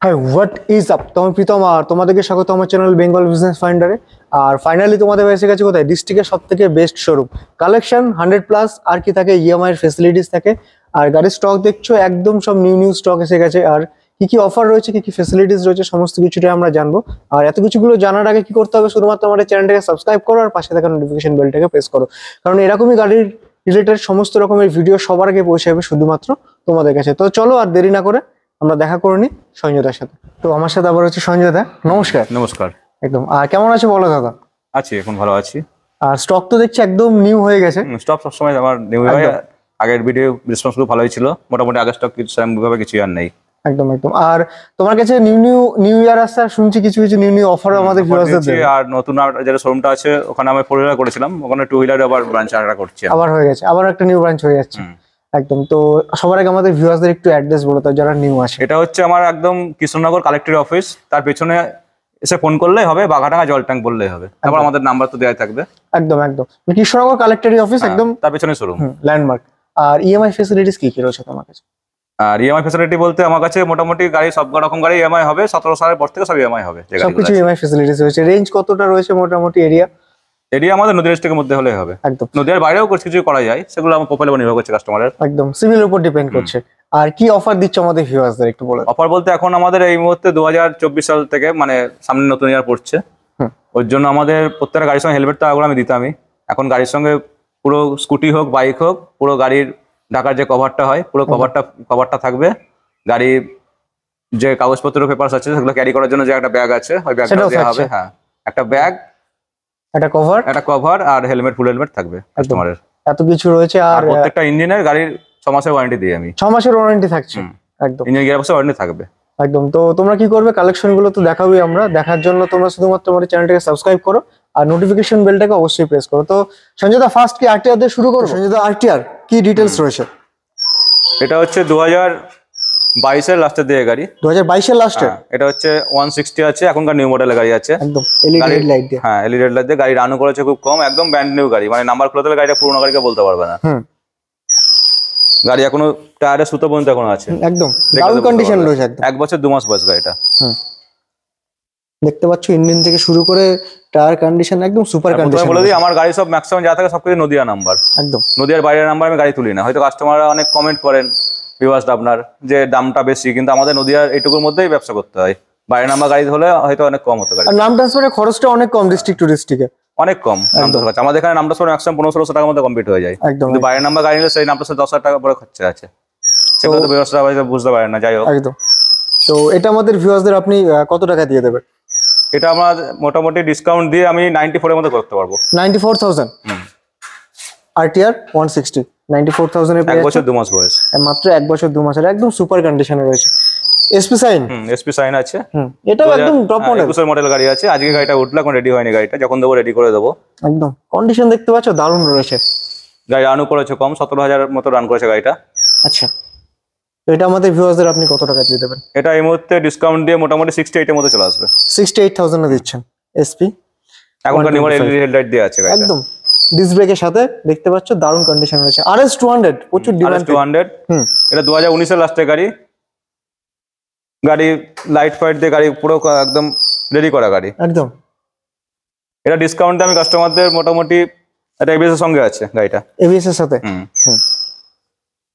High what is up, তোমার প্রীতম আর তোমাদেরকে স্বাগত আমার চ্যানেল বেঙ্গল বিজনেস ফাইন্ডারে। আর ফাইনালি তোমাদের এসে গেছে কোথায়, ডিস্ট্রিক্টের সব থেকে বেস্ট শোরুম। কালেকশন 100+, আর কি থাকে, ইএমআই এর ফেসিলিটিস থাকে। আর গাড়ির স্টক দেখছো একদম সব নিউ নিউ স্টক এসে গেছে। আর কি কি অফার রয়েছে, কি কি ফেসিলিটিস রয়েছে, সমস্ত কিছুটাই আমরা জানবো। আর এত কিছুগুলো জানার আগে কি করতে হবে, শুধুমাত্র আমাদের চ্যানেলটাকে সাবস্ক্রাইব করো আর পাশে থাকা নোটিফিকেশন বেলটাকে প্রেস করো, কারণ এরকমই গাড়ির রিলেটেড সমস্ত রকমের ভিডিও সবার আগে পৌঁছে যাবে শুধুমাত্র তোমাদের কাছে। তো চলো আর দেরি না করে আমরা দেখা করে নিই সঞ্জয়দার সাথে। তো আমার সাথে আবার হচ্ছে সঞ্জয়দা, নমস্কার। নমস্কার। একদম। আর কেমন আছে বলো দাদা? আছি, এখন ভালো আছি। আর স্টক তো দেখছি একদম নিউ হয়ে গেছে। স্টক সবসময় আমার নিউ হয়। আগের ভিডিও রেসপন্স খুব ভালোই ছিল, মোটামুটি আগের স্টক কিছু সেরকমভাবে কিছু আর নেই। একদম একদম। আর তোমার কাছে নিউ ইয়ার আসছে, আর শুনছি কিছু কিছু নিউ অফার আমাদের ভিউয়ারদের দেবে। আর নতুন যেটা শোরুমটা আছে ওখানে আমি 4 হুইলার করেছিলাম, ওখানে 2 হুইলার আবার ব্রাঞ্চ আলাদা করছি। আবার হয়ে গেছে, আবার একটা নিউ ব্রাঞ্চ হয়ে যাচ্ছে। একদম। তো সবার আগে আমাদের ভিউয়ারদের একটু অ্যাড্রেস বলো তো, যারা নিউ আছে। এটা হচ্ছে আমার একদম কৃষ্ণনগর কালেক্টরের অফিস, তার পেছনে এসে ফোন করলেই হবে, বাঘাডাঙ্গা জল ট্যাঙ্ক বললেই হবে। তারপর আমাদের নাম্বার তো দেওয়া থাকবে। একদম একদম, কৃষ্ণনগর কালেক্টরি অফিস, একদম তার পেছনে শোরুম, ল্যান্ডমার্ক। আর ইএমআই ফেসিলিটিস কি কি রয়েছে তোমার কাছে? আর ইএমআই ফ্যাসিলিটি বলতে আমার কাছে মোটামুটি গাড়ি সব রকম গাড়ি ইএমআই হবে, 17 সালের পর থেকে সব ইএমআই হবে। সবকিছু ইএমআই ফেসিলিটিস রয়েছে। রেঞ্জ কতটা রয়েছে মোটামুটি এরিয়া? এরিয়া আমাদের নদী ডিস্ট্রিক্টের মধ্যে হলে হবে। একদম। নদীর বাইরেও কিছু করা যায়, সেগুলো আমার প্রোফাইলের উপর নির্ভর করছে কাস্টমারের। একদম সিভিলের উপর ডিপেন্ড করছে। আর কি অফার দিচ্ছ আমাদের ভিউয়ার্সদের একটু বলো। অফার বলতে এখন আমাদের এই মুহূর্তে 2024 সাল থেকে, মানে সামনে নতুন ইয়ার পড়ছে, ওর জন্য আমাদের প্রত্যেকটা গাড়ির সঙ্গে হেলমেট তো আগে আমি দিতামই। এখন গাড়ির সঙ্গে পুরো স্কুটি হোক বাইক হোক, পুরো গাড়ির ঢাকার যে কভারটা হয়, পুরো কভারটা থাকবে। গাড়ির যে কাগজপত্র পেপারস আছে সেগুলো ক্যারি করার জন্য যে একটা ব্যাগ আছে, ওই ব্যাগটা দেওয়া হবে। হ্যাঁ, একটা ব্যাগ, একটা কভার আর হেলমেট, ফুল হেলমেট থাকবে কাস্টমারের। এত কিছু রয়েছে। আর প্রত্যেকটা ইঞ্জিনের গাড়ির 6 মাসের ওয়ারেন্টি দিই আমি। 6 মাসের ওয়ারেন্টি থাকছে। একদম, ইঞ্জিন গিয়ারবক্সের ওয়ারেন্টি থাকবে। একদম। তো তোমরা কি করবে, কালেকশন গুলো তো দেখাবোই আমরা। দেখার জন্য তোমরা শুধুমাত্র আমাদের চ্যানেলটাকে সাবস্ক্রাইব করো আর নোটিফিকেশন বেলটাকে অবশ্যই প্রেস করো। তো সঞ্জয়দা, ফার্স্ট কি আরটিআর দিয়ে শুরু করো? সঞ্জয়দা, আরটিআর কি ডিটেলস রয়েছে? এটা হচ্ছে 2022-এর লাস্টের দিকে গাড়ি। 2022-এর লাস্টে। এটা হচ্ছে 160 আছে, এখনকার নিউ মডেলের গাড়ি আছে। একদম এলইডি হেডলাইট দিয়ে। হ্যাঁ, এলইডি হেডলাইট দিয়ে গাড়ি রানও করেছে খুব কম, একদম ব্র্যান্ড নিউ গাড়ি। মানে নাম্বার খুলে দিলে গাড়িটা পুরোনো গাড়িকে বলতে পারবে না। গাড়ি এখনো টায়ারের সুতো পর্যন্ত এখনো আছে, একদম দারুণ কন্ডিশন রয়েছে। একদম 1 বছর 2 মাস বয়স গাড়িটা। দেখতে পাচ্ছ ইঞ্জিন থেকে শুরু করে টায়ার কন্ডিশন একদম সুপার কন্ডিশন। বলে দিই, আমার গাড়ি সব ম্যাক্সিমাম যা থাকে সবকিছু নদিয়া নাম্বার। একদম নদিয়ার বাইরের নাম্বার আমি গাড়ি তুলি না। হয়তো কাস্টমাররা অনেক কমেন্ট করেন ভিউয়ার্স আপনার যে দামটা বেশি, কিন্তু আমাদের নদিয়ার এইটুকুর মধ্যেই ব্যবসা করতে হয়। বাইরের নাম্বার গাড়ি হলে হয়তো অনেক কম হতে পারে। আর নাম ট্রান্সফারের খরচটা অনেক কম, ডিস্ট্রিক্ট টু ডিস্ট্রিক্টে অনেক কম। আমাদের এখানে নাম ট্রান্সফার ম্যাক্সিমাম 1500-1600 টাকার মধ্যে কমপ্লিট হয়ে যায়। কিন্তু বাইরের নাম্বার গাড়ি নিলে সেই নাম ট্রান্সফার 10,000 টাকা পরে খরচা আছে, সেগুলো তো ব্যবস্থা বুঝতে পারেন না। যাই হোক, একদম। তো এটা আমাদের ভিউয়ার্সদের আপনি কত টাকা দিয়ে দেবেন? এটা আমার মোটামুটি ডিসকাউন্ট দিয়ে আমি 94 এর মধ্যে করতে পারবো। 94,000 আরটিআর 160, 94,000 এ 1 বছর 2 মাস বয়স, মাত্র 1 বছর 2 মাসের একদম সুপার কন্ডিশনে রয়েছে। এসপি সাইন, এসপি সাইন আছে। এটাও একদম টপ মডেল। 21 মডেল গাড়ি আছে। আজকে গাড়িটা উঠলে, এখন রেডি হয়নি গাড়িটা, যখন দেবো রেডি করে দেবো। একদম কন্ডিশন দেখতে পাচ্ছ দারুণ রয়েছে। গাড়ি রানও করেছে কম, 17,000 মতো রান করেছে গাড়িটা। আচ্ছা, তো এটা আমাদের ভিউয়ারদের আপনি কত টাকা দিয়ে দেবেন? এটা এই মুহূর্তে ডিসকাউন্ট দিয়ে মোটামুটি 68 এর মধ্যে চলে আসবে। 68,000 এ দিচ্ছেন এসপি। এখনকার নিউ মডেল এলইডি হেডলাইট দিয়ে আছে গাড়িটা। একদম ডিস্ক ব্রেকের সাথে দেখতে পাচ্ছ দারুণ কন্ডিশন রয়েছে। আরএস 200 প্রচুর ডিমান্ড। 200 এটা 2019 এর লাস্টের গাড়ি। গাড়ি লাইট ফাইট দিয়ে গাড়ি পুরো একদম রেডি করা গাড়ি। একদম। এটা ডিসকাউন্টে আমি কাস্টমারদের মোটামুটি, এটা এবিএস এর সঙ্গে আছে গাড়িটা। এবিএস এর সাথে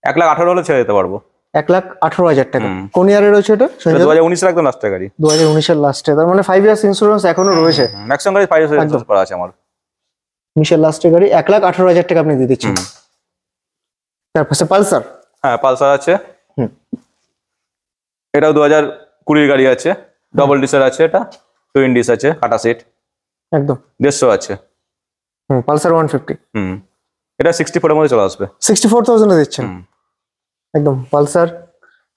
1,18,000 হলে ছেড়ে দিতে পারবো। 1,18,000 টাকা। কোন ইয়ারে রয়েছে এটা? 2019 এর একদম লাস্টের গাড়ি। 2019 এর লাস্টে, তার মানে 5 ইয়ার্স ইন্স্যুরেন্স এখনো রয়েছে। ম্যাক্সিমাম গাড়ি 5 ইয়ার্স ইন্স্যুরেন্স করা আছে আমার। 19 এর লাস্টের গাড়ি 1,18,000 টাকা আপনি দিয়ে দিচ্ছেন। তারপর পালসার। হ্যাঁ, পালসার আছে। এটাও 2020 গাড়ি আছে, ডবল ডিসের আছে। এটা টুইন ডিস আছে, কাটা সিট। একদম 150 আছে। পালসার 150। এটা 64 এর মধ্যে চলে আসবে। 64,000 এ দিচ্ছেন। একদম পালসার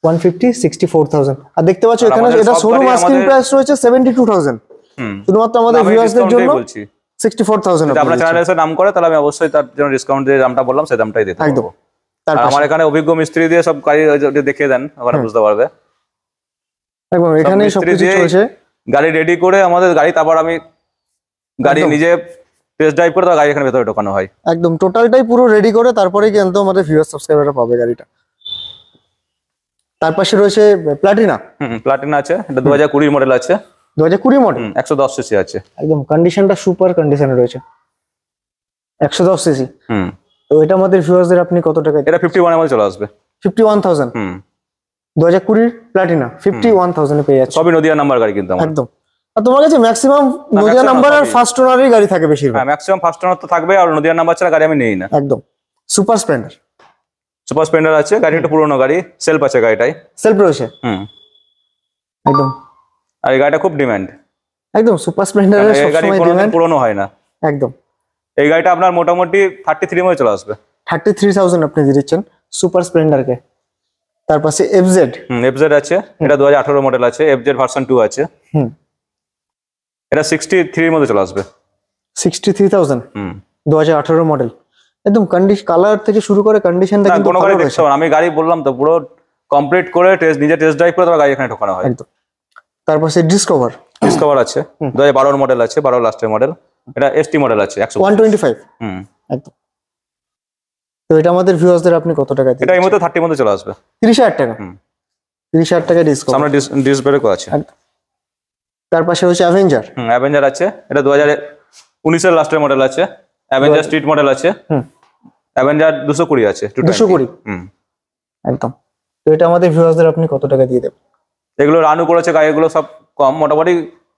150, 64,000। আর দেখতে পাচ্ছ এখানে এটা শোরুম আস্কিং প্রাইস রয়েছে 72,000। শুধুমাত্র আমাদের ভিউয়ার্সদের জন্য 64,000। যদি আপনার চ্যানেলে এসে নাম করে তাহলে আমি অবশ্যই তার জন্য ডিসকাউন্ট দিয়ে দামটা বললাম সেই দামটাই দিতে পারবো। আর আমার এখানে অভিজ্ঞ মিস্ত্রি দিয়ে সব গাড়ি দেখিয়ে দেন, ওখানে বুঝতে পারবে। একদম এখানে সবকিছু চলছে। গাড়ি রেডি করে আমাদের গাড়ি, তারপর আমি গাড়ি নিজে টেস্ট ড্রাইভ করে গাড়ি এখানে ভেতরে ঢোকানো হয়। একদম টোটালটাই পুরো রেডি করে তারপরেই কিন্তু আমাদের ভিউয়ার সাবস্ক্রাইবাররা পাবে গাড়িটা। তার পাশে রয়েছে প্লাটিনা, প্লাটিনা আছে, এটা 2020 মডেল আছে, 2020 মডেল। 110 সিসি আছে। একদম কন্ডিশনটা সুপার কন্ডিশনে রয়েছে, 110 সিসি। তো এটা আমাদের ভিউয়ার্সদের আপনি কত টাকা? এটা 51 এমএল চলে আসবে। 51,000। 2020 প্লাটিনা 51,000 এ পেয়ে যাচ্ছে। সবই নদিয়া নাম্বার গাড়ি কিন্তু আমার। একদম। আর তোমার কাছে ম্যাক্সিমাম নদিয়া maximum নাম্বার আর সবই। ফার্স্ট ওনারই গাড়ি থাকে বেশিরভাগ। হ্যাঁ, ম্যাক্সিমাম ফার্স্ট ওনার তো থাকবে, আর নদিয়া নাম্বার ছাড়া গাড়ি আমি নেই না। একদম। সুপার স্প্লেন্ডার, সুপার স্প্লেন্ডার আছে, গাড়ি একটু পুরোনো গাড়ি, সেলফ আছে গাড়িটাই। সেলফ রয়েছে। একদম। আর এই গাড়িটা খুব ডিমান্ড। একদম সুপার স্প্লেন্ডারের এই গাড়ি সবসময় কোনোদিন ডিমান্ড। পুরোনো হয় না। একদম। এই গাড়িটা আপনার মোটামুটি 33 মধ্যে চলে আসবে। 33,000 আপনি দিয়ে দিচ্ছেন সুপার স্প্লেন্ডারকে। তার পাশে এফজেড। এফজেড আছে, এটা 2018 মডেল আছে, এফজেড ভার্সন 2 আছে। এটা 63 মধ্যে চলে আসবে। 63,000, 2018 মডেল। একদম কালার থেকে শুরু করে কন্ডিশনটা না, কিন্তু কোনো ভালো গাড়ি রয়েছে। দেখতে হবে না। আমি গাড়ি বললাম তো, পুরো কমপ্লিট করে নিজে টেস্ট ড্রাইভ করে তবে গাড়ি এখানে ঢোকানো হয়। একদম। তার পাশে ডিসকভার আছে, 2012 মডেল আছে, 12 লাস্টের মডেল। এটা এসটি মডেল আছে, 125। একদম। তো এটা আমাদের ভিউয়ার্সদের আপনি কত টাকা দিচ্ছেন? এটা এই মধ্যে 30 মধ্যে চলে আসবে। 30,000 টাকা। 30,000 টাকা ডিসকভার। সামনে ডিস্ক ব্রেকও আছে। তার পাশে হচ্ছে অ্যাভেঞ্জার। অ্যাভেঞ্জার আছে, এটা 2019 এর লাস্টের মডেল আছে। অ্যাভেঞ্জার স্ট্রিট মডেল আছে। অ্যাভেঞ্জার 220 আছে, 220। একদম। তো এটা আমাদের ভিউয়ার্সদের আপনি কত টাকা দিয়ে দেবেন? এগুলো রানও করেছে গাড়িগুলো সব কম, মোটামুটি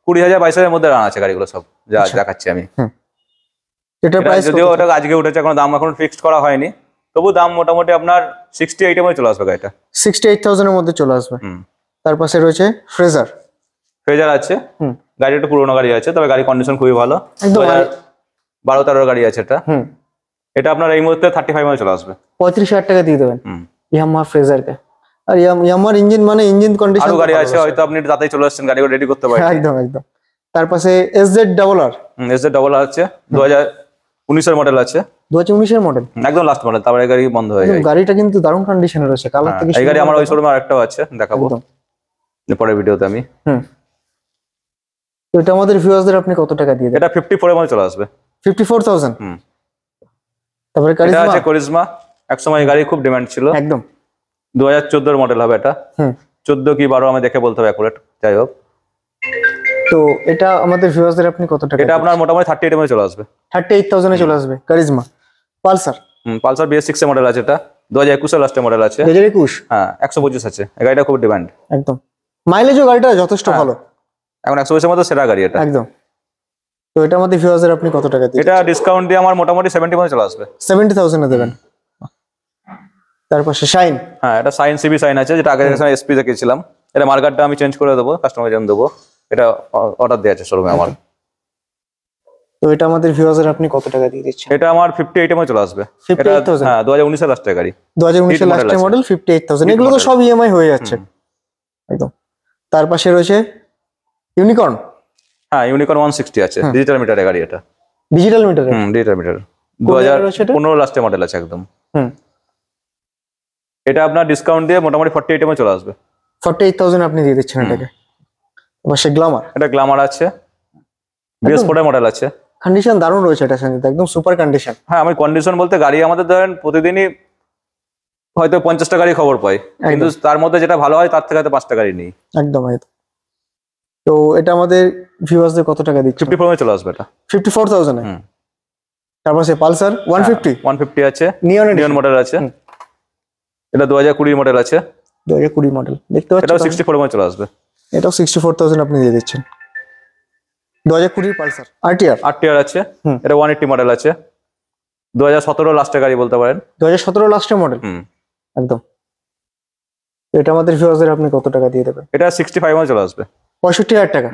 20,000 22,000 মধ্যে রান আছে গাড়িগুলো সব, যা দেখাচ্ছি আমি। এটা প্রাইস যদিও ওটা আজকে উঠেছে, কোনো দাম এখন ফিক্সড করা হয়নি, তবু দাম মোটামুটি আপনার 68 এর মধ্যে চলে আসবে গাড়িটা। 68,000 এর মধ্যে চলে আসবে। তার পাশে রয়েছে ফ্রেজার। ফ্রেজার আছে, গাড়ি একটু পুরোনো গাড়ি আছে, তবে গাড়ি কন্ডিশন খুবই ভালো। একদম। 2012-13 গাড়ি আছে এটা। এটা আপনার এই মুহূর্তে 35 মধ্যে চলে আসবে। 35,000 টাকা দিয়ে দেবেন ইয়ামাহা ফ্রেজারকে। আর ইয়ামাহার ইঞ্জিন মানে ইঞ্জিন কন্ডিশন। আরো গাড়ি আছে, হয়তো আপনি তাতেই চলে আসছেন, গাড়িগুলো রেডি করতে পারেন। একদম একদম। তার পাশে এসজেড ডাবল আর। এসজেড ডাবল আর আছে, 2019 এর মডেল আছে। 2019 এর মডেল, একদম লাস্ট মডেল, তারপরে গাড়ি বন্ধ হয়ে যায়। গাড়িটা কিন্তু দারুণ কন্ডিশনে রয়েছে, কালার থেকে এই গাড়ি আমার ওই শোরুমে আরেকটাও আছে, দেখাবো পরের ভিডিওতে আমি। তো এটা আমাদের ভিউয়ার্সদের আপনি কত টাকা দিয়ে দেবেন? এটা 54 এর মধ্যে চলে আসবে। 54,000। তারপরে এটা কারিজমা আছে করিজমা, একসময় এই গাড়ি খুব ডিমান্ড ছিল। একদম। 2014 এর মডেল হবে এটা। 14 কি 12 আমি দেখে বলতে হবে অ্যাকুরেট, যাই হোক। তো এটা আমাদের ভিউয়ার্সদের আপনি কত টাকা? এটা আপনার মোটামুটি 38 এর মধ্যে চলে আসবে। 38,000 এ চলে আসবে কারিজমা। পালসার, পালসার BS6 এর মডেল আছে, এটা 2021 এর লাস্টের মডেল আছে। 2021। হ্যাঁ, 125 আছে, এই গাড়িটা খুব ডিমান্ড। একদম। মাইলেজও গাড়িটা যথেষ্ট ভালো, এখন 120 এর মধ্যে সেরা গাড়ি এটা। একদম। তো এটা আমাদের ভিউয়ার্সদের আপনি কত টাকা দিবেন? এটা ডিসকাউন্ট দিয়ে আমার মোটামুটি 70 মধ্যে চলে আসবে। 70,000 এ দেবেন। তারপরে শাইন। হ্যাঁ, এটা সাইন সিবি সাইন আছে, যেটা আগে এসপি দেখেছিলাম। এটা মার্কারটা আমি চেঞ্জ করে দেবো, কাস্টমার জন্য দেবো। এটা অর্ডার দেওয়া আছে শোরুমে আমার। তো এটা আমাদের ভিউয়ার্সদের আপনি কত টাকা দিয়ে দিচ্ছেন? এটা আমার 58 এর মধ্যে চলে আসবে। 58,000। হ্যাঁ, 2019 এর লাস্টের গাড়ি, 2019 এর লাস্টের মডেল, 58,000। এগুলো তো সব ইএমআই হয়ে যাচ্ছে। একদম। তার পাশে রয়েছে ইউনিকর্ন। হ্যাঁ, ইউনিকর্ন 160 আছে, ডিজিটাল মিটারের গাড়ি এটা। ডিজিটাল মিটারে? ডিজিটাল মিটার, 2015 লাস্টের মডেল আছে একদম। এটা আপনার ডিসকাউন্ট দিয়ে মোটামুটি 48 এর মধ্যে চলে আসবে। 48,000 আপনি দিয়ে দিচ্ছেন এটাকে। পাশে গ্ল্যামার। এটা গ্ল্যামার আছে, BS4 এর মডেল আছে। কন্ডিশন দারুণ রয়েছে এটা, সঙ্গে একদম সুপার কন্ডিশন। হ্যাঁ, আমি কন্ডিশন বলতে গাড়ি আমাদের ধরেন প্রতিদিনই হয়তো 50টা গাড়ি খবর পাই, কিন্তু তার মধ্যে যেটা ভালো হয় তার থেকে হয়তো 5টা গাড়ি নেই। একদম একদম। তো এটা আমাদের ভিউয়ার্সদের কত টাকা দিচ্ছে? 54 এ চলে আসবে এটা। 54,000 এ। তারপর সে পালসার 150 আছে, নিয়ন মডেল আছে। এটা 2020 মডেল আছে। 2020 মডেল দেখতে পাচ্ছেন। এটাও 64 এর মধ্যে চলে আসবে। এটাও 64,000 আপনি দিয়ে দিচ্ছেন। 2020 পালসার আরটিআর আছে, এটা 180 মডেল আছে। 2017 লাস্টের গাড়ি বলতে পারেন। 2017 লাস্টের মডেল। একদম। এটা আমাদের ভিউয়ার্সদের আপনি কত টাকা দিয়ে দেবেন? এটা 65 মধ্যে চলে আসবে। 65,000 টাকা।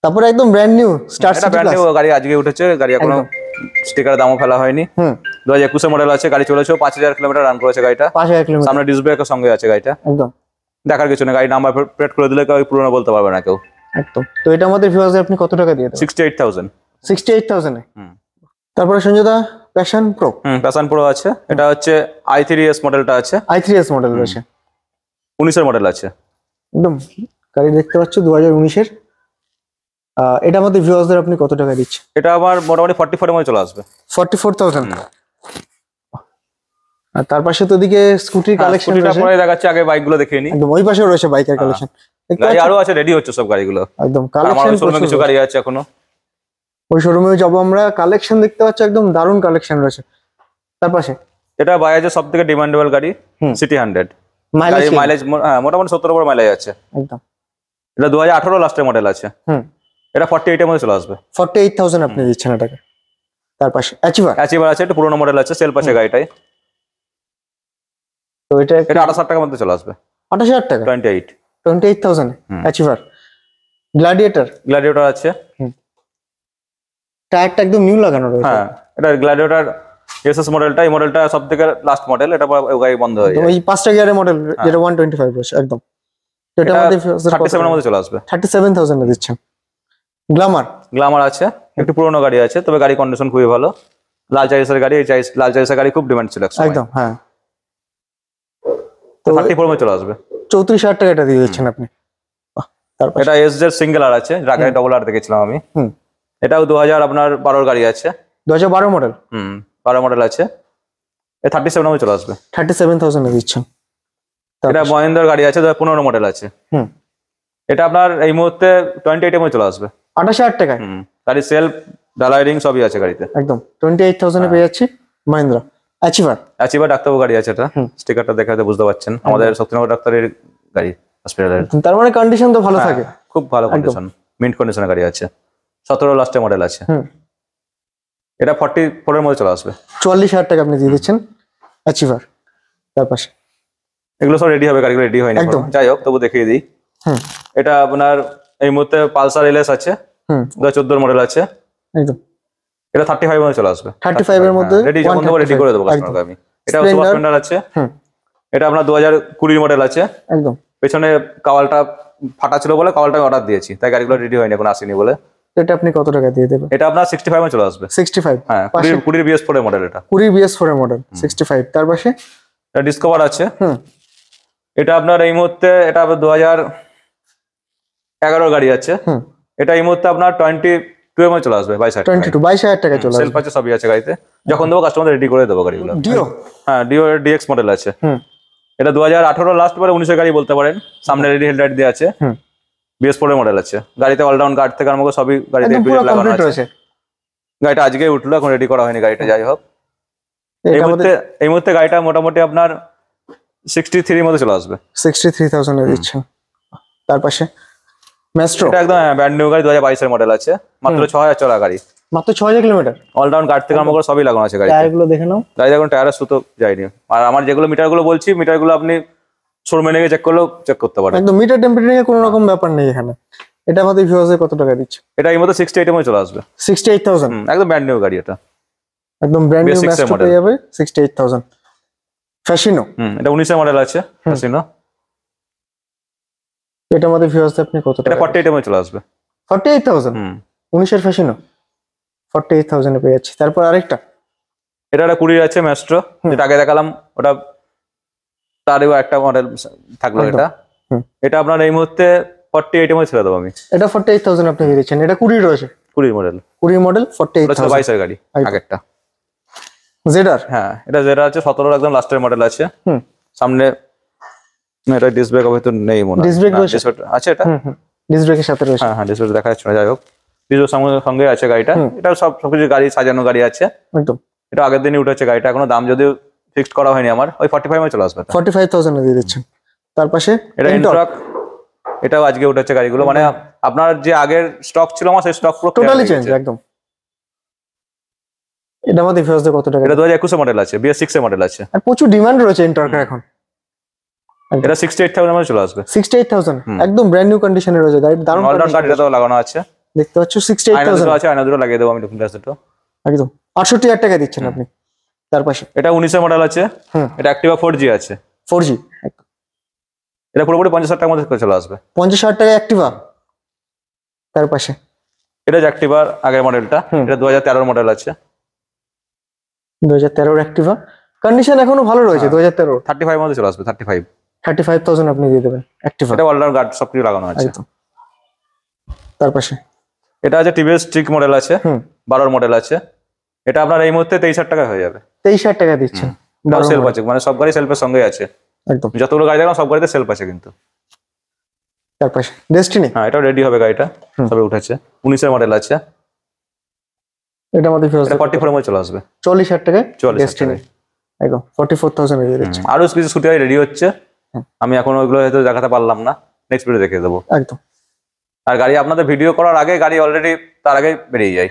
তারপরে একদম brand new star city brand new গাড়ি, আজকে উঠেছে গাড়ি, এখনো স্টিকারের দামও ফেলা হয়নি। 2021 মডেল আছে, গাড়ি চলেছে 5,000 কিলোমিটার রান করেছে গাড়িটা। 5,000 কিলোমিটার। সামনে ডিস্ক ব্রেকের সঙ্গে আছে গাড়িটা। একদম। দেখার কিছু না, গাড়ি নাম্বার প্লেট করে দিলে কেউ পুরনো বলতে পারবে না কেউ। একদম। তো এটা আমাদের ভিউয়ার্সদের আপনি কত টাকা দিয়ে দেবেন? 68,000। 68,000 এ। তারপরে সঞ্জয়দা প্যাশন প্রো। প্যাশন প্রো আছে, এটা হচ্ছে i3s মডেলটা আছে। i3s মডেল রয়েছে, 19 এর মডেল আছে। একদম গাড়ি দেখতে পাচ্ছ 2019 এর। এটা আমাদের ভিউয়ার্সদের আপনি কত টাকা দিচ্ছেন? এটা আমার মোটামুটি 44 এর মধ্যে চলে আসবে। 44,000। আর তার পাশে তো দিকে স্কুটির কালেকশন স্কুটিটা রয়েছে, পরে দেখাচ্ছি, আগে বাইকগুলো দেখিয়ে নিই। একদম ওই পাশে রয়েছে বাইকের কালেকশন। গাড়ি আরো আছে, রেডি হচ্ছে সব গাড়িগুলো। একদম আর আমার কালেকশন শোরুমে কিছু গাড়ি আছে এখনো। ওই শোরুমেও যাবো আমরা। কালেকশন দেখতে পাচ্ছ, একদম দারুণ কালেকশন রয়েছে। তার পাশে এটা বাজাজের সব থেকে ডিমান্ডেবল গাড়ি, সিটি 100। মাইলেজ গাড়ির মাইলেজ মোটামুটি 70 উপর মাইলেজ আছে। একদম। এটা 2018 লাস্টের মডেল আছে। এটা 48 এর মধ্যে চলে আসবে। 48,000 আপনি দিচ্ছেন এটাকে। তার পাশে অ্যাচিভার আছে, একটু পুরোনো মডেল আছে, সেলফ আছে গাড়িটাই। তো এটা এটা 28,000 টাকার মধ্যে চলে আসবে। 28,000 টাকা, 28,000 অ্যাচিভার। গ্ল্যাডিয়েটর আছে। টায়ারটা একদম নিউ লাগানো রয়েছে। হ্যাঁ, এটা গ্ল্যাডিয়েটর এসএস মডেলটা, এই মডেলটা সবথেকে লাস্ট মডেল। এটা গাড়ি বন্ধ হয়ে যায়। ওই 5টা গিয়ারের মডেল, যেটা 125 রয়েছে একদম। তো এটা আমাদের 37 এর মধ্যে চলে আসবে। 37,000 এ দিচ্ছেন। গ্ল্যামার আছে, একটু পুরোনো গাড়ি আছে, তবে গাড়ি কন্ডিশন খুবই ভালো। লাল চাইসের গাড়ি, লাল চাইসের গাড়ি খুব ডিমান্ড ছিল একদম। হ্যাঁ, তো 34 এর মধ্যে চলে আসবে। 34,000 টাকা এটা দিয়ে দিচ্ছেন আপনি। তারপর এটা এসজেড সিঙ্গেল আর আছে, আগে ডবল আর দেখেছিলাম আমি। এটাও 2012 গাড়ি আছে। 2012 মডেল। 12 মডেল আছে। এ 37 এর মধ্যে চলে আসবে। 37,000 এ দিচ্ছেন। এটা মহিন্দ্রার গাড়ি আছে, 2015 মডেল আছে। এটা আপনার এই মুহূর্তে 28 এর মধ্যে চলে আসবে। 28,000 টাকায় গাড়ি সেলফ ডালাই রিং সবই আছে গাড়িতে। একদম 28,000 এ পেয়ে যাচ্ছি মহিন্দ্রা অ্যাচিভার ডাক্তারবাবু গাড়ি আছে। এটা স্টিকারটা দেখাতে বুঝতে পারছেন, আমাদের শক্তিনগর ডাক্তারের গাড়ি হসপিটালের। তার মানে কন্ডিশন তো ভালো থাকে, খুব ভালো কন্ডিশন, মিন্ট কন্ডিশনের গাড়ি আছে। 17 লাস্টের মডেল আছে। এটা 44 এর মধ্যে চলে আসবে। 44,000 টাকা আপনি দিয়ে দিচ্ছেন অ্যাচিভার। তার পাশে এগুলো সব রেডি হবে, গাড়িগুলো রেডি হয়নি একদম। যাই হোক, তবু দেখিয়ে দিই। এটা আপনার এই মুহূর্তে পালসার এলএস আছে, 2014 মডেল আছে একদম। এটা 35 এর মধ্যে চলে আসবে। 35 এর মধ্যে রেডি, যখন দেবো রেডি করে দেবো কাস্টমারকে আমি। এটা সুপার স্প্লেন্ডার আছে। এটা আপনার 2020 মডেল আছে একদম। পেছনে কাওয়ালটা ফাটা ছিল বলে কাওয়ালটা অর্ডার দিয়েছি, তাই গাড়িগুলো রেডি হয়নি, এখন আসেনি বলে। এটা আপনি কত টাকা দিয়ে দেবেন? এটা আপনার 65 এ চলে আসবে। 65? হ্যাঁ, 20 BS4 এর মডেল। এটা 20 BS4 এর মডেল, 65। তার পাশে এটা ডিসকভার আছে। এটা আপনার এই মুহূর্তে, এটা 2011 গাড়ি আছে। এটা এই মুহূর্তে আপনার 22 এর মধ্যে চলে আসবে। 22,000 টাকা চলে আসবে। সেলফ আছে, সবই আছে গাড়িতে। যখন দেবো কাস্টমার রেডি করে দেবো গাড়িগুলো। ডিও? হ্যাঁ, ডিও ডিএক্স মডেল আছে। এটা 2018 লাস্ট পরে 19 এর গাড়ি বলতে পারেন। সামনে রেডি হেডলাইট দিয়ে আছে। BS4 এর মডেল আছে। গাড়িতে অলরাউন্ড গার্ড থেকে আরম্ভ করে সবই গাড়িতে লাগানো আছে। গাড়িটা আজকেই উঠলো, এখন রেডি করা হয়নি গাড়িটা। যাই হোক, এই মুহূর্তে গাড়িটা মোটামুটি আপনার 63 এর মধ্যে চলে আসবে। 63,000 এ দিচ্ছেন। তার পাশে ম্যাস্ট্রো, এটা একদম ব্র্যান্ড নিউ গাড়ি, 2022 এর মডেল আছে। মাত্র 6,000 চলা গাড়ি, মাত্র 6,000 কিলোমিটার। অলরাউন্ড গার্ড থেকে আরম্ভ করে সবই লাগানো আছে গাড়িতে। টায়ারগুলো দেখে নাও। গাড়িতে এখন টায়ারের সুতো যায়নি। আর আমার যেগুলো মিটারগুলো বলছি, মিটারগুলো আপনি শোরুমে নিয়ে চেক করলেও চেক করতে পারেন। একদম মিটার টেম্পারেচার কোনো রকম ব্যাপার নেই এখানে। এটা আমাদের ভিউয়ার্সে কত টাকা দিচ্ছে? এটা এই মধ্যে 68 এর মধ্যে চলে আসবে। 68,000? একদম ব্র্যান্ড নিউ গাড়ি। এটা একদম ব্র্যান্ড নিউ ম্যাস্ট্রো পেয়ে যাবে 68,000। ফ্যাসিনো, এটা 19 এর মডেল আছে। ফ্যাসিনো, এটা আমাদের ভিউয়ার্সে আপনি কত টাকা? এটা 48 এর মধ্যে চলে আসবে। 48,000? 19 এর ফ্যাসিনো 48,000 এ পেয়ে যাচ্ছে। তারপর আরেকটা, এটা একটা 20 আছে ম্যাস্ট্রো, যেটা আগে দেখালাম। ওটা তারও একটা মডেল থাকলো। এটা আপনার এই মুহূর্তে 48 এর মধ্যে ছেড়ে দেবো আমি। এটা 48,000 আপনি দিয়ে দিচ্ছেন। এটা 20 রয়েছে, 20 মডেল। 20 মডেল 48,000। 22 এর গাড়ি আগেরটা। জেডার? হ্যাঁ, এটা জেডার আছে। 17 একদম লাস্টের মডেল আছে। সামনে এটা ডিস্ক ব্রেক হয়তো নেই মনে হয়। ডিস্ক ব্রেক রয়েছে? আছে এটা। ডিস্ক ব্রেকের সাথে রয়েছে। হ্যাঁ, ডিস্ক ব্রেক দেখা যাচ্ছে না। যাই হোক, ডিস্ক সঙ্গে আছে গাড়িটা। এটা সবকিছু গাড়ি সাজানো গাড়ি আছে একদম। এটা আগের দিনই উঠেছে গাড়িটা, এখনো দাম যদিও ফিক্সড করা হয়নি আমার। ওই 45 এ চলে আসবে। 45,000 এ দিয়ে দিচ্ছেন। তার পাশে এটা ইন্ট্রাক, এটাও আজকে উঠেছে গাড়িগুলো। মানে আপনার যে আগের স্টক ছিল আমার, সেই স্টক পুরো টোটালি চেঞ্জ একদম। এটা আমাদের ভিউয়ার্সদের কত টাকা? এটা 2021 এর মডেল আছে, BS6 এর মডেল আছে। আর প্রচুর ডিমান্ড রয়েছে ইন্টর্কের এখন। এটা 68,000 এর মধ্যে চলে আসবে। 68,000 একদম ব্র্যান্ড নিউ কন্ডিশনে রয়েছে গাড়ি, দারুণ অলরাউন্ড গাড়িটা তো লাগানো আছে, দেখতে পাচ্ছ। 68,000 আছে, আয়না দুটো লাগিয়ে দেবো আমি লুকিং গ্লাসটা। একদম 68,000 টাকা দিচ্ছেন আপনি। তার পাশে এটা 19 এর মডেল আছে। এটা অ্যাক্টিভা 4G আছে। 4G, এটা পুরোপুরি 50,000 টাকার মধ্যে চলে আসবে। 50,000 টাকা অ্যাক্টিভা। তার পাশে এটা যে অ্যাক্টিভার আগের মডেলটা, এটা 2013 এর মডেল আছে। 2013 এর অ্যাক্টিভা, কন্ডিশন এখনো ভালো রয়েছে। 2013 35 এর মধ্যে চলে আসবে। 35,000 আপনি দিয়ে দেবেন অ্যাক্টিভা। এটা অলরাউন্ড গার্ড সবকিছু লাগানো আছে। তার পাশে এটা আছে টিভিএস স্ট্রিক মডেল আছে, 12 মডেল আছে। এটা আপনার এই মুহূর্তে 23,000 টাকা হয়ে যাবে। 23,000 টাকা দিচ্ছেন। দারুণ সেলফ গাড়ি। আছে, মানে সব গাড়ি সেলফের সঙ্গেই আছে। একদম যতগুলো গাড়ি দেখলাম সব গাড়িতে সেলফ আছে কিন্তু। তার পাশে ডেস্টিনি, হ্যাঁ, এটাও রেডি হবে গাড়িটা, সবে উঠেছে, 19-এর মডেল আছে। এটা আমাদের ভিউয়ার্স এটা 44 মধ্যে চলে আসবে, 40,000 টাকায় 44,000 ডেস্টিনি, একদম 44,000 এর দিচ্ছে। আরো কিছু স্কুটি গাড়ি রেডি হচ্ছে, আমি এখন ওইগুলো হয়তো দেখাতে পারলাম না, নেক্সট ভিডিও দেখিয়ে দেবো। একদম আর গাড়ি আপনাদের ভিডিও করার আগে গাড়ি অলরেডি তার আগে বেরিয়ে যায়।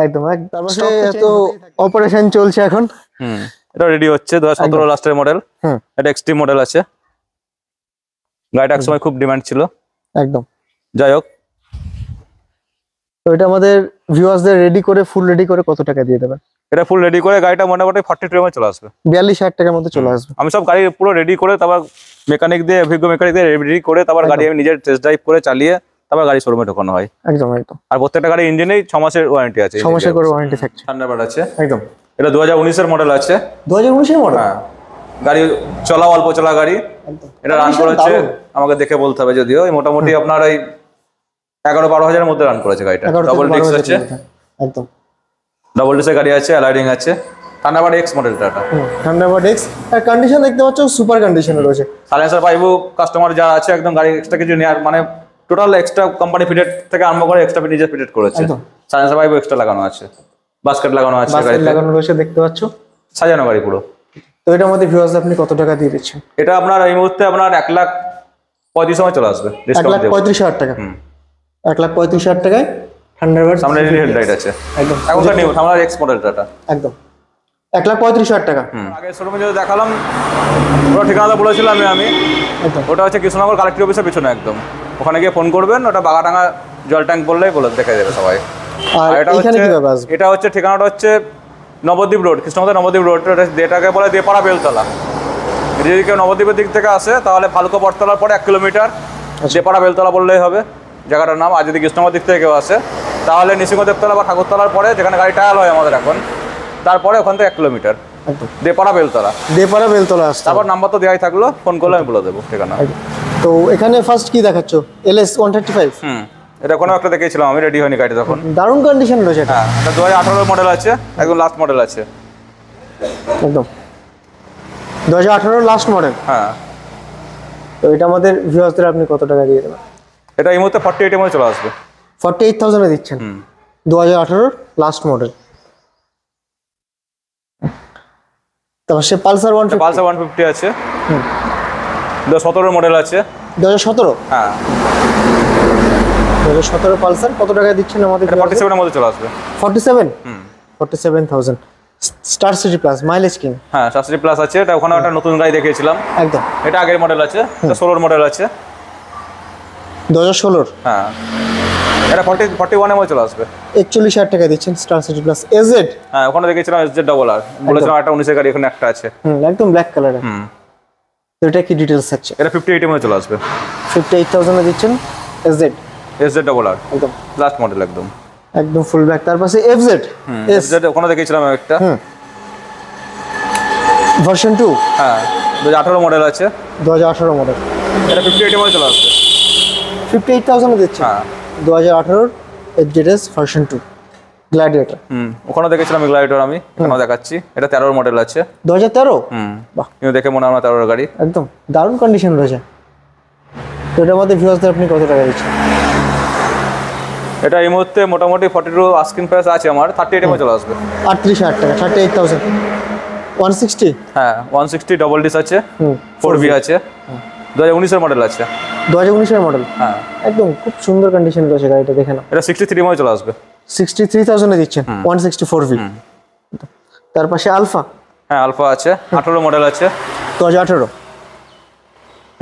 একদম তার পাশে তো অপারেশন চলছে এখন। এটা রেডি হচ্ছে 2017 লাস্টের মডেল, এটা এক্সট্রিম মডেল আছে। গাড়িটা একসময় খুব ডিমান্ড ছিল, একদম। যাই হোক। তো এটা আমাদের ভিউয়ার্সদের রেডি করে, ফুল রেডি করে কত টাকা দিয়ে দেবেন? এটা ফুল রেডি করে গাড়িটা মোটামুটি 42 এর চলে আসবে, 42,000 টাকার মধ্যে চলে আসবে। আমি সব গাড়ি পুরো রেডি করে, তারপর মেকানিক দিয়ে, অভিজ্ঞ মেকানিক দিয়ে রেডি করে, তারপর গাড়ি আমি নিজের টেস্ট ড্রাইভ করে চালিয়ে তারপর গাড়ি শোরুমে ঢোকানো হয়। একদম একদম। আর প্রত্যেকটা গাড়ি ইঞ্জিনেই 6 মাসের ওয়ারেন্টি আছে, 6 মাসের করে ওয়ারেন্টি থাকছে। থান্ডারবার্ড আছে, একদম। এটা 2019-এর মডেল আছে। 2019-এর মডেল? হ্যাঁ, গাড়ি চলা অল্প চলা গাড়ি। এটা রান করেছে, আমাকে দেখে বলতে হবে যদিও, মোটামুটি আপনার এই 11-12 হাজারের মধ্যে রান করেছে গাড়িটা। ডবল ডিস্ক আছে, একদম ডবল ডিস্কের গাড়ি আছে, অ্যালাইডিং আছে। থান্ডারবার্ড এক্স মডেলটা, এটা থান্ডারবার্ড এক্স। আর কন্ডিশন দেখতে পাচ্ছ সুপার কন্ডিশনে রয়েছে। সাইলেন্সার পাইবো, কাস্টমার যারা আছে একদম গাড়ি এক্সট্রা কিছু নেওয়ার, মানে টোটাল এক্সট্রা কোম্পানি ফিটেড থেকে আরম্ভ করে এক্সট্রা নিজে ফিটেড করেছে। সাইলেন্সার পাইবো এক্সট্রা লাগানো আছে, বাস্কেট লাগানো আছে, গাড়ি লাগানো রয়েছে দেখতে পাচ্ছ, সাজানো গাড়ি পুরো। তো এটা আমাদের ভিউয়ার্স আপনি কত টাকা দিয়ে দিচ্ছেন? এটা আপনার এই মুহূর্তে আপনার 1,35,000 সময় চলে আসবে, ডিসকাউন্ট দেব। 1,35,000 টাকা, 1,35,000 টাকায় থান্ডারবার্ড। সামনে হেডলাইট আছে, একদম এখনকার নিউ থান্ডারবার্ড এক্স মডেলটা, এটা একদম 1,35,000 টাকা। আগে শোরুমে যদি দেখালাম, ওটা ঠিকানাটা বলেছিলাম আমি, একদম ওটা হচ্ছে কৃষ্ণনগর কালেক্টর অফিসের পিছনে একদম। ওখানে গিয়ে ফোন করবেন, ওটা বাগাডাঙ্গা জল ট্যাঙ্ক বললেই দেখে দেবে সবাই। আর এটা এখানে হচ্ছে, কিভাবে আসবে? এটা হচ্ছে ঠিকানাটা হচ্ছে নবদ্বীপ রোড, কৃষ্ণনগর নবদ্বীপ রোড, যেটাকে বলে দেপাড়া বেলতলা। যদি কেউ নবদ্বীপের দিক থেকে আসে তাহলে ফালকো বটতলার পরে 1 কিলোমিটার দেপাড়া বেলতলা বললেই হবে জায়গাটার নাম। আর যদি কৃষ্ণনগর দিক থেকে কেউ আসে তাহলে নৃসিংহদেবতলা বা ঠাকুরতলার পরে, যেখানে গাড়ি টায়াল হয় আমাদের এখন, তারপরে ওখান থেকে 1 কিলোমিটার দেপাড়া বেলতলা। দেপাড়া বেলতলা আসছে। তারপর নাম্বার তো দেওয়াই থাকলো, ফোন করলে আমি বলে দেবো ঠিকানা। তো এখানে ফার্স্ট কি দেখাচ্ছ? LS 135। এটা কোনো একটা দেখেছিলাম আমি, রেডি হয়নি গাড়ি তখন। দারুণ কন্ডিশন রয়েছে এটা। হ্যাঁ, এটা 2018 মডেল আছে, একদম লাস্ট মডেল আছে একদম 2018 লাস্ট মডেল। হ্যাঁ। তো এটা আমাদের ভিউয়ার্সদের আপনি কত টাকা দিয়ে দেবেন? এটা এই মুহূর্তে 48 এর মধ্যে চলে আসবে, 48,000 এ দিচ্ছেন। 2018 লাস্ট মডেল। তারপর সে পালসার 150। পালসার 150 আছে, 2017 মডেল আছে। 2017? হ্যাঁ, 2017 পালসার কত টাকা দিচ্ছেন আমাদের? 47 এর মধ্যে চলে আসবে। 47? 47,000। Star city plus, mileage king. হ্যাঁ, 60 প্লাস আছে। এটা ওখানে একটা নতুন গাড়ি দেখিয়েছিলাম, একদম। এটা আগের মডেল আছে, এটা 16 মডেল আছে, 2016। হ্যাঁ, এটা 41 এর মধ্যে চলে আসবে। 41,000 টাকা দিচ্ছেন স্টার সিটি প্লাস। এজ? হ্যাঁ, ওখানে দেখেছিলাম SZ-RR, বলেছিলাম একটা 19 এর গাড়ি, এখানে একটা আছে। একদম ব্ল্যাক কালারের। তো এটা কি ডিটেইলস আছে? এটা 58 এর মধ্যে চলে আসবে, 58,000 এ দিচ্ছেন SZ-RR, একদম লাস্ট মডেল একদম একদম ফুল ব্ল্যাক। তার পাশে FZ। SZ ওখানে দেখেছিলাম একটা, ভার্সন 2। হ্যাঁ, 2018 মডেল আছে, 2018 মডেল। এটা 58 এর মধ্যে চলে আসবে, 58,000 এ দিচ্ছেন। হ্যাঁ, 2018 FZS ভার্সন 2 গ্ল্যাডিয়েটর। ওখানে দেখেছিলাম গ্লাইডার, আমি এখানেও দেখাচ্ছি। এটা 13 মডেল আছে, 2013? বাহ, কিন্তু দেখে মনে হয় না 13 গাড়ি। একদম দারুণ কন্ডিশন রয়েছে। তো এটার মধ্যে ভিউয়ার্সদের আপনি কত টাকা দিচ্ছেন? এটা এই মুহূর্তে মোটামুটি 42 আস্কিং প্রাইস আছে আমার, 38 এর মধ্যে চলে আসবে। 38,000 টাকা, 38,000। 160? হ্যাঁ, 160 ডবল ডিস আছে, 4V আছে, 2019 এর মডেল আছে। 2019 এর মডেল? হ্যাঁ, একদম খুব সুন্দর কন্ডিশন রয়েছে গাড়িটা, দেখে নাও। এটা 63 এর মধ্যে চলে আসবে, 63,000 এ দিচ্ছেন, 164V। তার পাশে আলফা? হ্যাঁ, আলফা আছে, 18 মডেল আছে, 2018।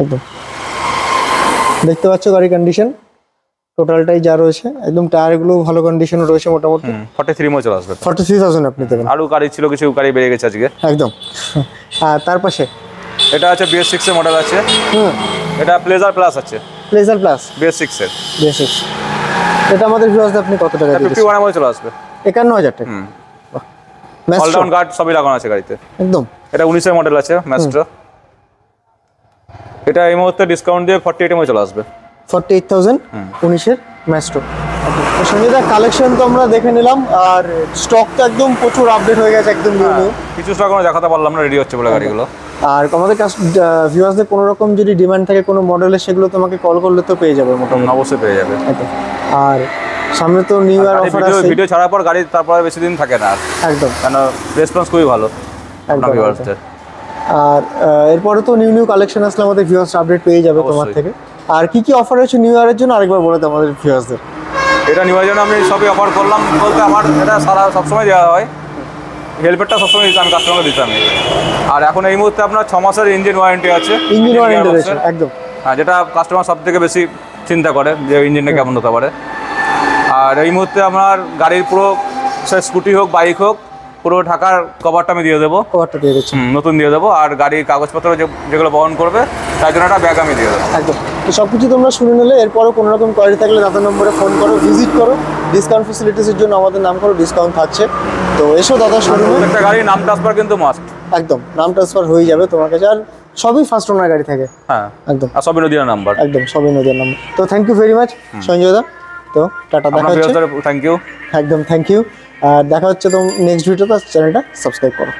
একদম দেখতে পাচ্ছ গাড়ি কন্ডিশন টোটালটাই যা রয়েছে, একদম টায়ারগুলো ভালো কন্ডিশনে রয়েছে মোটামুটি। 43 এর মধ্যে চলে আসবে। 43,000 আপনি দেবেন। আরো গাড়ি ছিল, কিছু গাড়ি বেড়ে গেছে আজকে। একদম। আর তার পাশে এটা আছে BS6 এর মডেল আছে, এটা প্লেজার প্লাস আছে, প্লেজার প্লাস BS6 এর। বেসিক। এটা আমাদের ভিউয়ার্সদের আপনি কত টাকা দিচ্ছেন? 51 এর মধ্যে চলে আসবে, 51,000 টাকা। অল ডাউন গার্ড সবই লাগানো আছে গাড়িতে। একদম। এটা 19 এর মডেল আছে, ম্যাস্ট্রো। এটা এই মুহূর্তে ডিসকাউন্ট দিয়ে 48 এর মধ্যে চলে আসবে, 48,000 19 এর ম্যাস্ট্রো। তো সঞ্জয়দা কালেকশন তো আমরা দেখে নিলাম, আর স্টক তো একদম প্রচুর আপডেট হয়ে গেছে, একদম নিউ নিউ। কিছু স্টক আমরা দেখাতে পারলাম না, রেডি হচ্ছে বলে গাড়িগুলো। আর আমাদের ভিউয়ার্সদের কোনো রকম যদি ডিমান্ড থাকে কোনো মডেলের, সেগুলো তোমাকে কল করলে তো পেয়ে যাবে মোটামুটি। অবশ্যই পেয়ে যাবে। একদম। আর সামনে তো নিউ ইয়ার অফার আছে। ভিডিও ছাড়ার পর গাড়ি তারপরে বেশি দিন থাকে না আর। একদম, কেন রেসপন্স খুবই ভালো একদম, ভিউয়ার্সদের। আর এরপরে তো নিউ নিউ কালেকশন আসলে আমাদের ভিউয়ার্স আপডেট পেয়ে যাবে তোমার অবশ্যই। থেকে। আর কি কি অফার হচ্ছে নিউ ইয়ারের জন্য আরেকবার বলে দাও আমাদের ভিউয়ার্সদের। এটা নেওয়ার জন্য আমি সবই অফার করলাম বলতে আমার এটা সারা সবসময় দেওয়া হয়, হেলমেটটা সবসময় দিতে আমি কাস্টমারকে দিতাম। আর এখন এই মুহূর্তে আপনার 6 মাসের ইঞ্জিন ওয়ারেন্টি আছে। ইঞ্জিন ওয়ারেন্টি রয়েছে, একদম। হ্যাঁ, যেটা কাস্টমার সব থেকে বেশি চিন্তা করে যে ইঞ্জিনটা কেমন হতে পারে। আর এই মুহূর্তে আপনার গাড়ির পুরো সে স্কুটি হোক বাইক হোক পুরো ঢাকার কভারটা আমি দিয়ে দেবো, কভারটা দিয়ে দিচ্ছি নতুন দিয়ে দেবো। আর গাড়ির কাগজপত্র যেগুলো বহন করবে তার জন্য একটা ব্যাগ আমি দিয়ে দেবো। একদম। তো সব কিছু তোমরা শুনে নিলে, এরপরও কোনো রকম কোয়ারি থাকলে দাদা নম্বরে ফোন করো, ভিজিট করো। ডিসকাউন্ট ফেসিলিটিসের জন্য আমাদের নাম করো, ডিসকাউন্ট থাকছে। তো এসো দাদা শোরুমে। একটা গাড়ির নাম ট্রান্সফার কিন্তু মাস্ট। একদম, নাম ট্রান্সফার হয়ে যাবে তোমার কাছে। আর সবই ফার্স্ট ওনার গাড়ি থাকে। হ্যাঁ, একদম, আর সবই নদীর নাম্বার। একদম সবই নদীর নাম্বার। তো thank you very much Sanjay দা। তো টাটা, দেখা হচ্ছে। Thank you. একদম থ্যাংক ইউ। আর দেখা হচ্ছে তো নেক্সট ভিডিওতে। চ্যানেলটা সাবস্ক্রাইব করো।